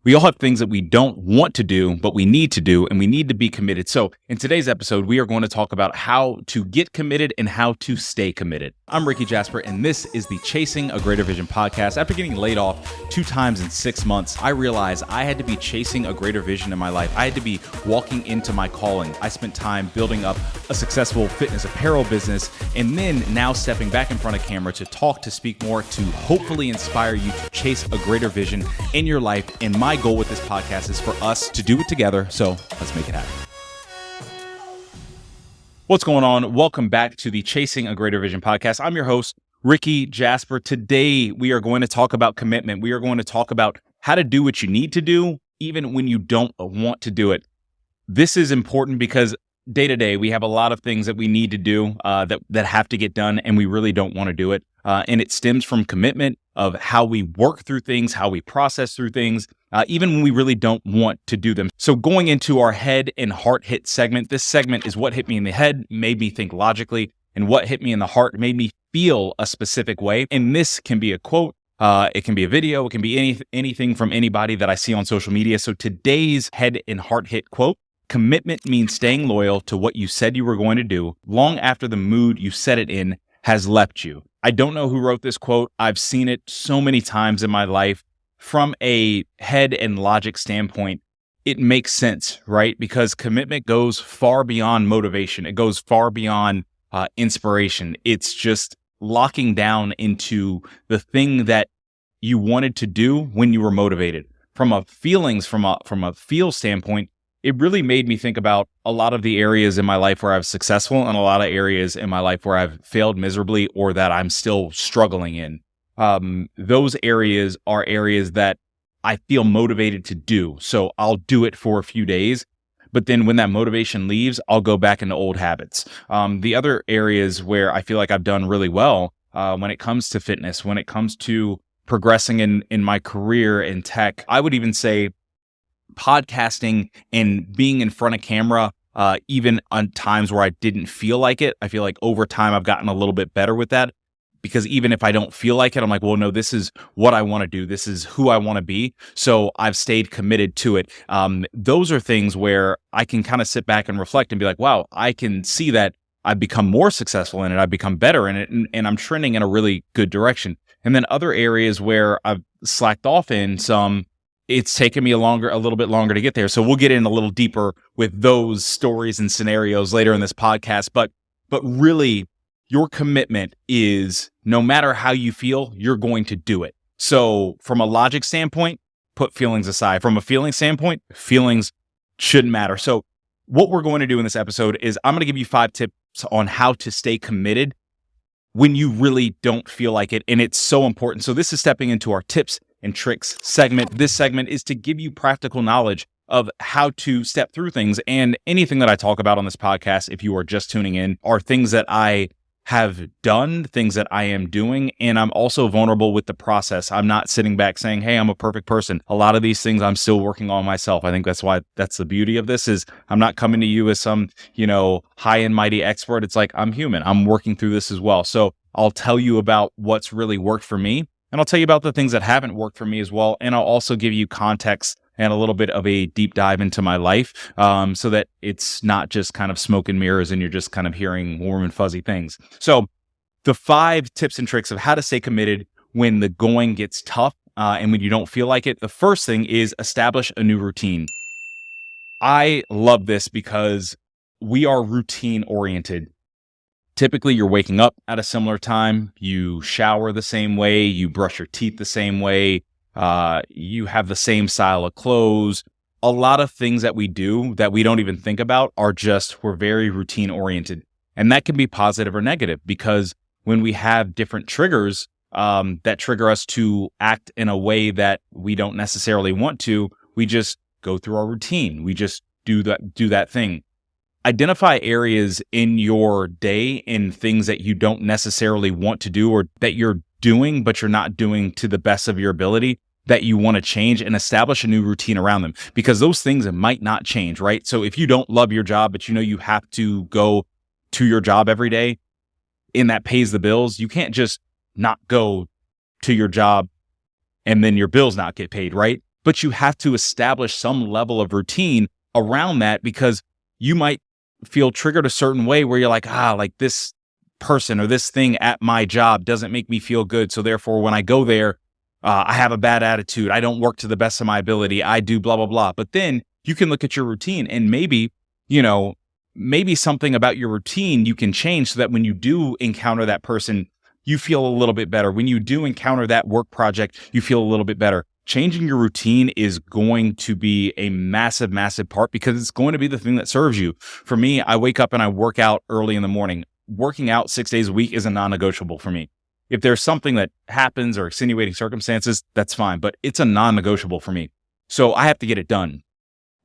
We all have things that we don't want to do, but we need to do, and we need to be committed. So in today's episode, we are going to talk about how to get committed and how to stay committed. I'm Rickey Jasper, and this is the Chasing a Greater Vision podcast. After getting laid off 2 times in 6 months, I realized I had to be chasing a greater vision in my life. I had to be walking into my calling. I spent time building up a successful fitness apparel business, and then now stepping back in front of camera to talk, to speak more, to hopefully inspire you to chase a greater vision in your life. And my goal with this podcast is for us to do it together. So let's make it happen. What's going on? Welcome back to the Chasing a Greater Vision podcast. I'm your host, Rickey Jasper. Today, we are going to talk about commitment. We are going to talk about how to do what you need to do, even when you don't want to do it. This is important because day to day, we have a lot of things that we need to do that have to get done, and we really don't want to do it. And it stems from commitment of how we work through things, how we process through things, even when we really don't want to do them. So going into our head and heart hit segment, this segment is what hit me in the head, made me think logically, and what hit me in the heart made me feel a specific way. And this can be a quote, it can be a video, it can be anything from anybody that I see on social media. So today's head and heart hit quote: commitment means staying loyal to what you said you were going to do long after the mood you set it in has left you. I don't know who wrote this quote. I've seen it so many times in my life. From a head and logic standpoint, it makes sense, right? Because commitment goes far beyond motivation. It goes far beyond inspiration. It's just locking down into the thing that you wanted to do when you were motivated. From a feel standpoint, it really made me think about a lot of the areas in my life where I was successful and a lot of areas in my life where I've failed miserably or that I'm still struggling in. Those areas are areas that I feel motivated to do. So I'll do it for a few days, but then when that motivation leaves, I'll go back into old habits. The other areas where I feel like I've done really well when it comes to fitness, when it comes to progressing in my career in tech, I would even say podcasting and being in front of camera, even on times where I didn't feel like it. I feel like over time I've gotten a little bit better with that, because even if I don't feel like it, I'm like, well, no, this is what I want to do. This is who I want to be. So I've stayed committed to it. Those are things where I can kind of sit back and reflect and be like, wow, I can see that I've become more successful in it. I've become better in it, and I'm trending in a really good direction. And then other areas where I've slacked off in some, it's taken me a little bit longer to get there. So we'll get in a little deeper with those stories and scenarios later in this podcast. But really, your commitment is no matter how you feel, you're going to do it. So from a logic standpoint, put feelings aside. From a feeling standpoint, feelings shouldn't matter. So what we're going to do in this episode is I'm going to give you 5 tips on how to stay committed when you really don't feel like it. And it's so important. So this is stepping into our tips and tricks segment. This segment is to give you practical knowledge of how to step through things. And anything that I talk about on this podcast, if you are just tuning in, are things that I have done, things that I am doing, and I'm also vulnerable with the process. I'm not sitting back saying, hey, I'm a perfect person. A lot of these things I'm still working on myself. I think that's the beauty of this is I'm not coming to you as some, high and mighty expert. It's like, I'm human. I'm working through this as well. So I'll tell you about what's really worked for me, and I'll tell you about the things that haven't worked for me as well. And I'll also give you context and a little bit of a deep dive into my life, so that it's not just kind of smoke and mirrors and you're just kind of hearing warm and fuzzy things. So the 5 tips and tricks of how to stay committed when the going gets tough and when you don't feel like it. The first thing is establish a new routine. I love this because we are routine oriented. Typically, you're waking up at a similar time, you shower the same way, you brush your teeth the same way, you have the same style of clothes. A lot of things that we do that we don't even think about we're very routine oriented. And that can be positive or negative, because when we have different triggers that trigger us to act in a way that we don't necessarily want to, we just go through our routine. We just do that thing. Identify areas in your day and things that you don't necessarily want to do, or that you're doing, but you're not doing to the best of your ability, that you want to change, and establish a new routine around them, because those things might not change, right? So if you don't love your job, but you have to go to your job every day and that pays the bills, you can't just not go to your job and then your bills not get paid, right? but you have to establish some level of routine around that, because you might feel triggered a certain way where you're like this person or this thing at my job doesn't make me feel good. So therefore, when I go there, I have a bad attitude. I don't work to the best of my ability. I do blah, blah, blah. But then you can look at your routine and maybe, maybe something about your routine you can change so that when you do encounter that person, you feel a little bit better. When you do encounter that work project, you feel a little bit better. Changing your routine is going to be a massive, massive part, because it's going to be the thing that serves you. For me, I wake up and I work out early in the morning. Working out 6 days a week is a non-negotiable for me. If there's something that happens or extenuating circumstances, that's fine, but it's a non-negotiable for me. So I have to get it done.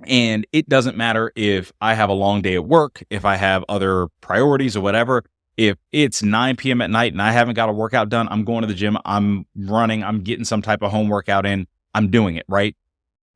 And it doesn't matter if I have a long day at work, if I have other priorities or whatever. If it's 9 p.m. at night and I haven't got a workout done, I'm going to the gym, I'm running, I'm getting some type of home workout in, I'm doing it, right?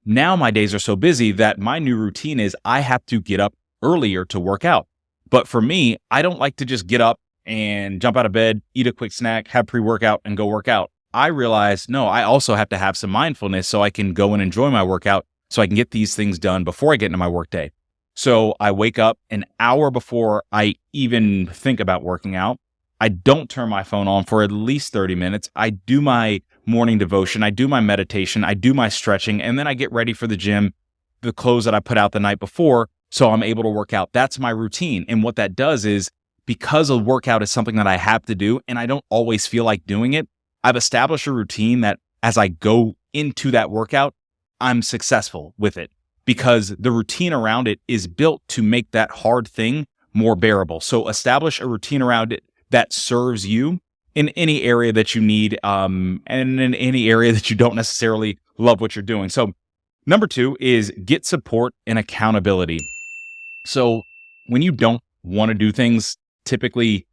Now my days are so busy that my new routine is I have to get up earlier to work out. But for me, I don't like to just get up and jump out of bed, eat a quick snack, have pre-workout, and go work out. I realize, no, I also have to have some mindfulness so I can go and enjoy my workout, so I can get these things done before I get into my workday. So I wake up an hour before I even think about working out. I don't turn my phone on for at least 30 minutes. I do my morning devotion. I do my meditation. I do my stretching, and then I get ready for the gym, the clothes that I put out the night before, so I'm able to work out. That's my routine. And what that does is, because a workout is something that I have to do and I don't always feel like doing it, I've established a routine that as I go into that workout, I'm successful with it, because the routine around it is built to make that hard thing more bearable. So establish a routine around it that serves you in any area that you need, and in any area that you don't necessarily love what you're doing. So number 2 is get support and accountability. So when you don't want to do things, typically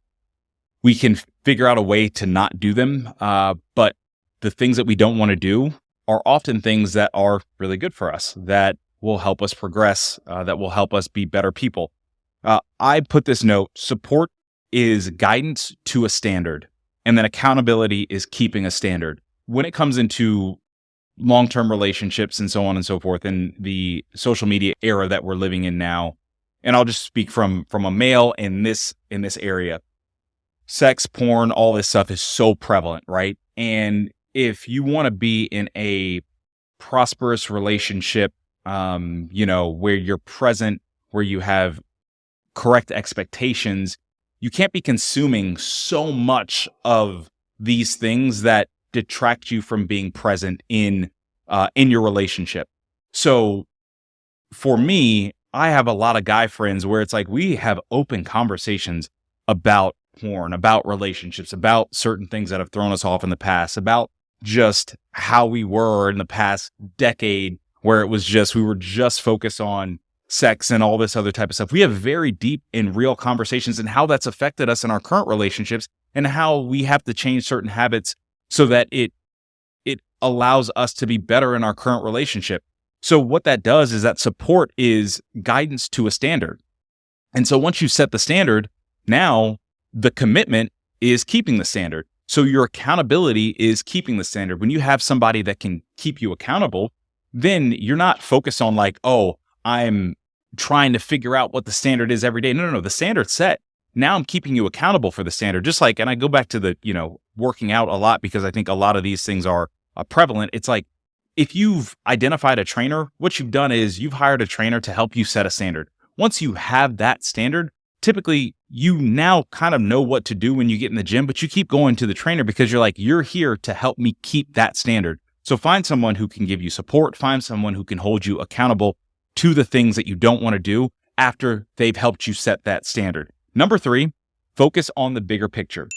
we can figure out a way to not do them. But the things that we don't want to do are often things that are really good for us, that will help us progress, that will help us be better people. I put this note: support is guidance to a standard, and then accountability is keeping a standard. When it comes into long-term relationships and so on and so forth in the social media era that we're living in now, and I'll just speak from a male in this area, sex, porn, all this stuff is so prevalent, right? And if you want to be in a prosperous relationship, where you're present, where you have correct expectations, you can't be consuming so much of these things that detract you from being present in your relationship. So for me, I have a lot of guy friends where it's like we have open conversations about porn, about relationships, about certain things that have thrown us off in the past, about just how we were in the past decade, where it was just, we were just focused on sex and all this other type of stuff. We have very deep and real conversations and how that's affected us in our current relationships, and how we have to change certain habits so that it allows us to be better in our current relationship. So what that does is that support is guidance to a standard. And so once you set the standard, now the commitment is keeping the standard. So your accountability is keeping the standard. When you have somebody that can keep you accountable, then you're not focused on like, oh, I'm trying to figure out what the standard is every day. No. The standard's set. Now I'm keeping you accountable for the standard. Just like, and I go back to the, working out a lot, because I think a lot of these things are prevalent. It's like, if you've identified a trainer, what you've done is you've hired a trainer to help you set a standard. Once you have that standard, typically you now kind of know what to do when you get in the gym, but you keep going to the trainer because you're like, you're here to help me keep that standard. So find someone who can give you support, find someone who can hold you accountable to the things that you don't want to do after they've helped you set that standard. Number 3, focus on the bigger picture.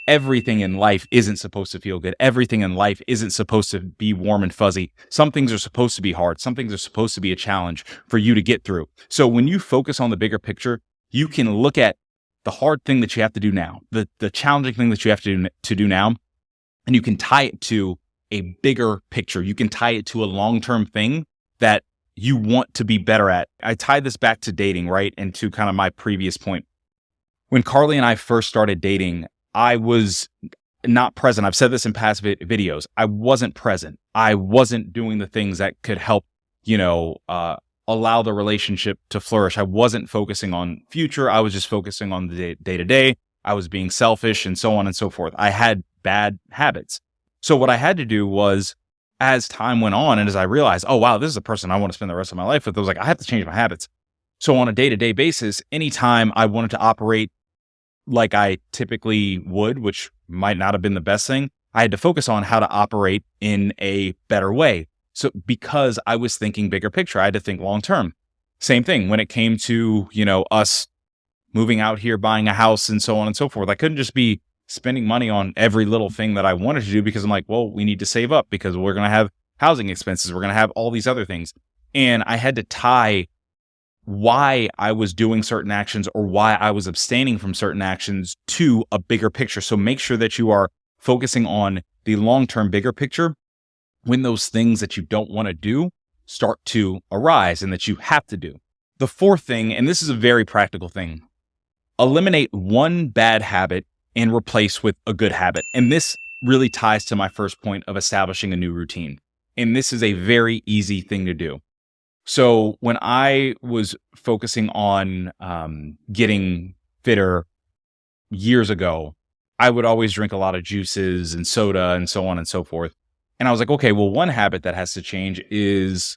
Everything in life isn't supposed to feel good. Everything in life isn't supposed to be warm and fuzzy. Some things are supposed to be hard. Some things are supposed to be a challenge for you to get through. So when you focus on the bigger picture, you can look at the hard thing that you have to do now, the challenging thing that you have to do now, and you can tie it to a bigger picture. You can tie it to a long-term thing that you want to be better at. I tie this back to dating, right? And to kind of my previous point. When Carly and I first started dating, I was not present. I've said this in past videos. I wasn't present. I wasn't doing the things that could help, allow the relationship to flourish. I wasn't focusing on future. I was just focusing on the day to day. I was being selfish and so on and so forth. I had bad habits. So what I had to do was, as time went on and as I realized, oh, wow, this is a person I want to spend the rest of my life with, I was like, I have to change my habits. So on a day-to-day basis, anytime I wanted to operate like I typically would, which might not have been the best thing, I had to focus on how to operate in a better way. So because I was thinking bigger picture, I had to think long-term. Same thing when it came to, us moving out here, buying a house and so on and so forth. I couldn't just be spending money on every little thing that I wanted to do because I'm like, well, we need to save up because we're going to have housing expenses. We're going to have all these other things. And I had to tie why I was doing certain actions or why I was abstaining from certain actions to a bigger picture. So make sure that you are focusing on the long-term bigger picture when those things that you don't want to do start to arise and that you have to do. The fourth thing, and this is a very practical thing, eliminate one bad habit and replace with a good habit. And this really ties to my first point of establishing a new routine. And this is a very easy thing to do. So when I was focusing on getting fitter years ago, I would always drink a lot of juices and soda and so on and so forth. And I was like, okay, well, one habit that has to change is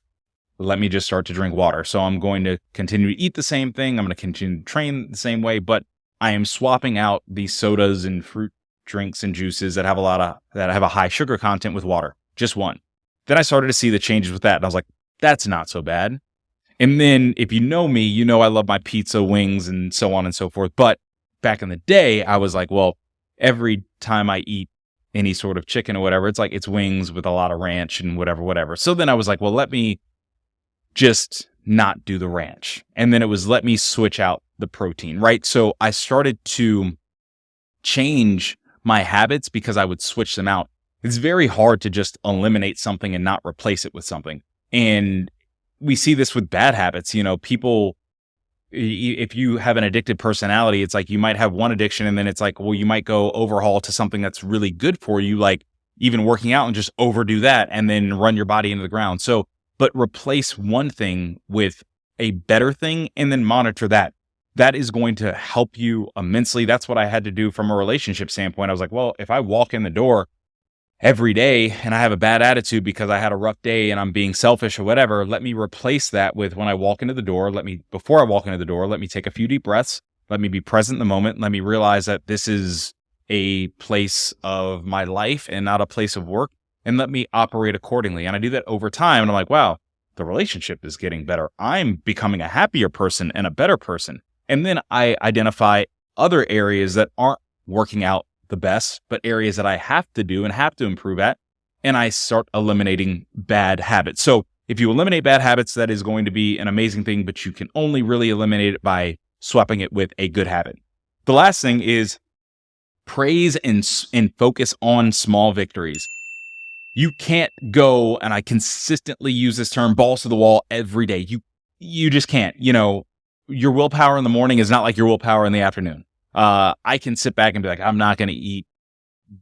let me just start to drink water. So I'm going to continue to eat the same thing. I'm going to continue to train the same way, but I am swapping out these sodas and fruit drinks and juices that have a high sugar content with water. Just one. Then I started to see the changes with that. And I was like, that's not so bad. And then if you know me, you know I love my pizza, wings, and so on and so forth. But back in the day, I was like, well, every time I eat any sort of chicken or whatever, it's wings with a lot of ranch and whatever. So then I was like, well, let me just not do the ranch. And then it was, let me switch out the protein, right? So I started to change my habits because I would switch them out. It's very hard to just eliminate something and not replace it with something. And we see this with bad habits. People, if you have an addicted personality, it's like you might have one addiction and then it's like, well, you might go overhaul to something that's really good for you, like even working out, and just overdo that and then run your body into the ground. So, but replace one thing with a better thing and then monitor that. That is going to help you immensely. That's what I had to do from a relationship standpoint. I was like, well, if I walk in the door every day and I have a bad attitude because I had a rough day and I'm being selfish or whatever, let me replace that with when I walk into the door, before I walk into the door, let me take a few deep breaths. Let me be present in the moment. Let me realize that this is a place of my life and not a place of work. And let me operate accordingly. And I do that over time. And I'm like, wow, the relationship is getting better. I'm becoming a happier person and a better person. And then I identify other areas that aren't working out the best, but areas that I have to do and have to improve at. And I start eliminating bad habits. So if you eliminate bad habits, that is going to be an amazing thing, but you can only really eliminate it by swapping it with a good habit. The last thing is praise and focus on small victories. You can't go, and I consistently use this term, balls to the wall every day. You just can't. Your willpower in the morning is not like your willpower in the afternoon. I can sit back and be like, I'm not going to eat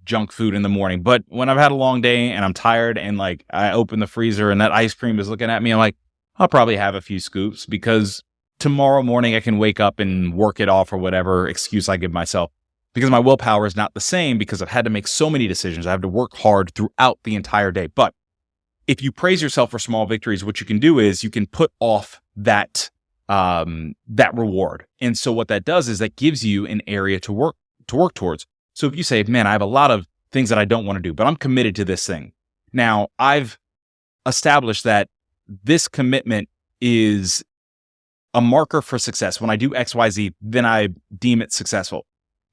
junk food in the morning. But when I've had a long day and I'm tired and like I open the freezer and that ice cream is looking at me, I'm like, I'll probably have a few scoops because tomorrow morning I can wake up and work it off or whatever excuse I give myself. Because my willpower is not the same because I've had to make so many decisions. I have to work hard throughout the entire day. But if you praise yourself for small victories, what you can do is you can put off that reward. And so what that does is that gives you an area to work towards. So if you say, man, I have a lot of things that I don't want to do, but I'm committed to this thing. Now I've established that this commitment is a marker for success. When I do X, Y, Z, then I deem it successful.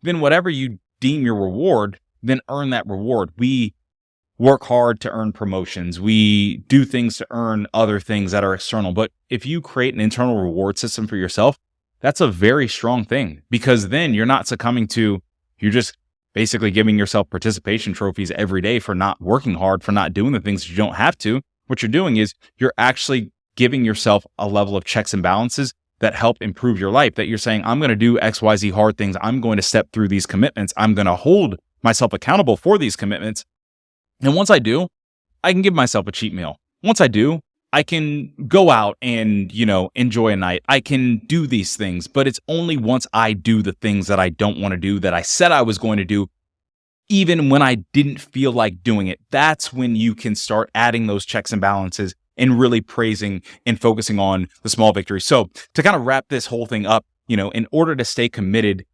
Then whatever you deem your reward, then earn that reward. We work hard to earn promotions. We do things to earn other things that are external. But if you create an internal reward system for yourself, that's a very strong thing because then you're not succumbing to, you're just basically giving yourself participation trophies every day for not working hard, for not doing the things that you don't have to. What you're doing is you're actually giving yourself a level of checks and balances that help improve your life, that you're saying, I'm going to do X, Y, Z hard things. I'm going to step through these commitments. I'm going to hold myself accountable for these commitments. And once I do, I can give myself a cheat meal. Once I do, I can go out and, enjoy a night. I can do these things, but it's only once I do the things that I don't want to do that I said I was going to do, even when I didn't feel like doing it. That's when you can start adding those checks and balances and really praising and focusing on the small victories. So to kind of wrap this whole thing up, in order to stay committed,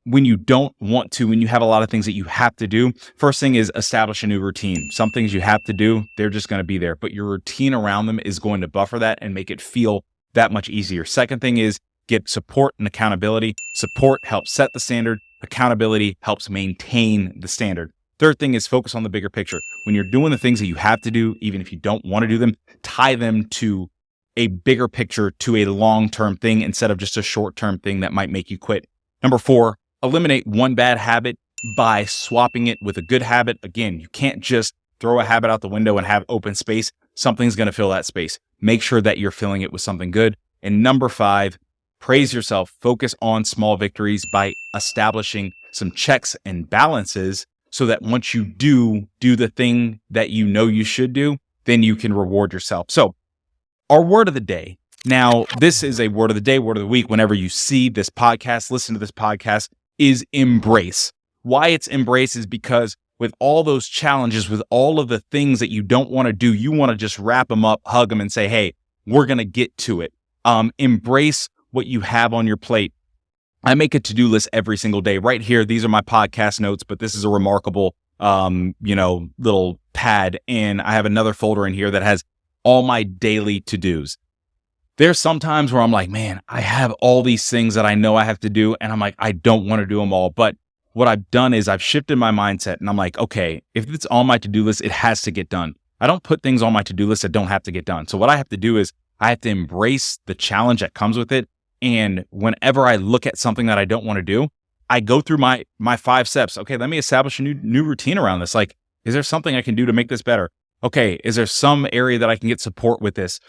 when you don't want to, when you have a lot of things that you have to do, first thing is establish a new routine. Some things you have to do, they're just going to be there, but your routine around them is going to buffer that and make it feel that much easier. Second thing is get support and accountability. Support helps set the standard. Accountability helps maintain the standard. Third thing is focus on the bigger picture. When you're doing the things that you have to do, even if you don't want to do them, tie them to a bigger picture, to a long-term thing instead of just a short-term thing that might make you quit. Number 4, eliminate one bad habit by swapping it with a good habit. Again, you can't just throw a habit out the window and have open space. Something's going to fill that space. Make sure that you're filling it with something good. And number 5, praise yourself. Focus on small victories by establishing some checks and balances so that once you do the thing that you should do, then you can reward yourself. So our word of the day. Now, this is a word of the day, word of the week. Whenever you see this podcast, listen to this podcast, is embrace. Why it's embrace is because with all those challenges, with all of the things that you don't want to do, you want to just wrap them up, hug them, and say, hey, we're going to get to it. Embrace what you have on your plate. I make a to-do list every single day. Right here, these are my podcast notes, but this is a remarkable, little pad. And I have another folder in here that has all my daily to-dos. There's some times where I'm like, man, I have all these things that I know I have to do. And I'm like, I don't want to do them all. But what I've done is I've shifted my mindset and I'm like, okay, if it's on my to-do list, it has to get done. I don't put things on my to-do list that don't have to get done. So what I have to do is I have to embrace the challenge that comes with it. And whenever I look at something that I don't want to do, I go through my 5 steps. Okay, let me establish a new routine around this. Like, is there something I can do to make this better? Okay, is there some area that I can get support with this?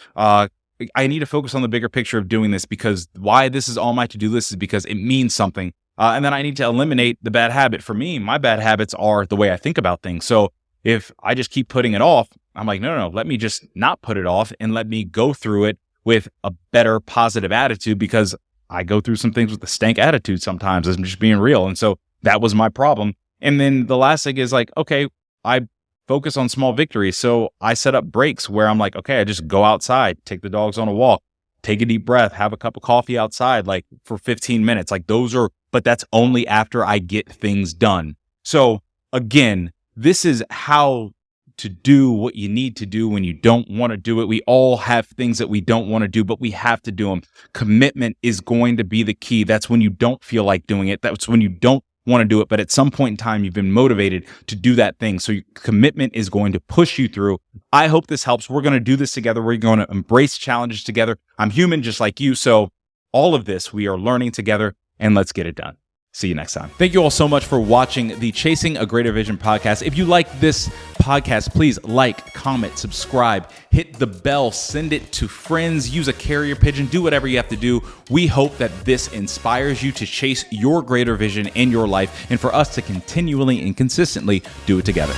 I need to focus on the bigger picture of doing this because why this is on my to-do list is because it means something. And then I need to eliminate the bad habit. For me, my bad habits are the way I think about things. So if I just keep putting it off, I'm like, no, let me just not put it off and let me go through it with a better positive attitude because I go through some things with a stank attitude sometimes. I'm just being real. And so that was my problem. And then the last thing is like, okay, I focus on small victories. So I set up breaks where I'm like, okay, I just go outside, take the dogs on a walk, take a deep breath, have a cup of coffee outside, like for 15 minutes. Like but that's only after I get things done. So again, this is how to do what you need to do when you don't want to do it. We all have things that we don't want to do, but we have to do them. Commitment is going to be the key. That's when you don't feel like doing it. That's when you don't want to do it. But at some point in time, you've been motivated to do that thing. So your commitment is going to push you through. I hope this helps. We're going to do this together. We're going to embrace challenges together. I'm human just like you. So all of this, we are learning together, and let's get it done. See you next time. Thank you all so much for watching the Chasing a Greater Vision podcast. If you like this podcast, please like, comment, subscribe, hit the bell, send it to friends, use a carrier pigeon, do whatever you have to do. We hope that this inspires you to chase your greater vision in your life and for us to continually and consistently do it together.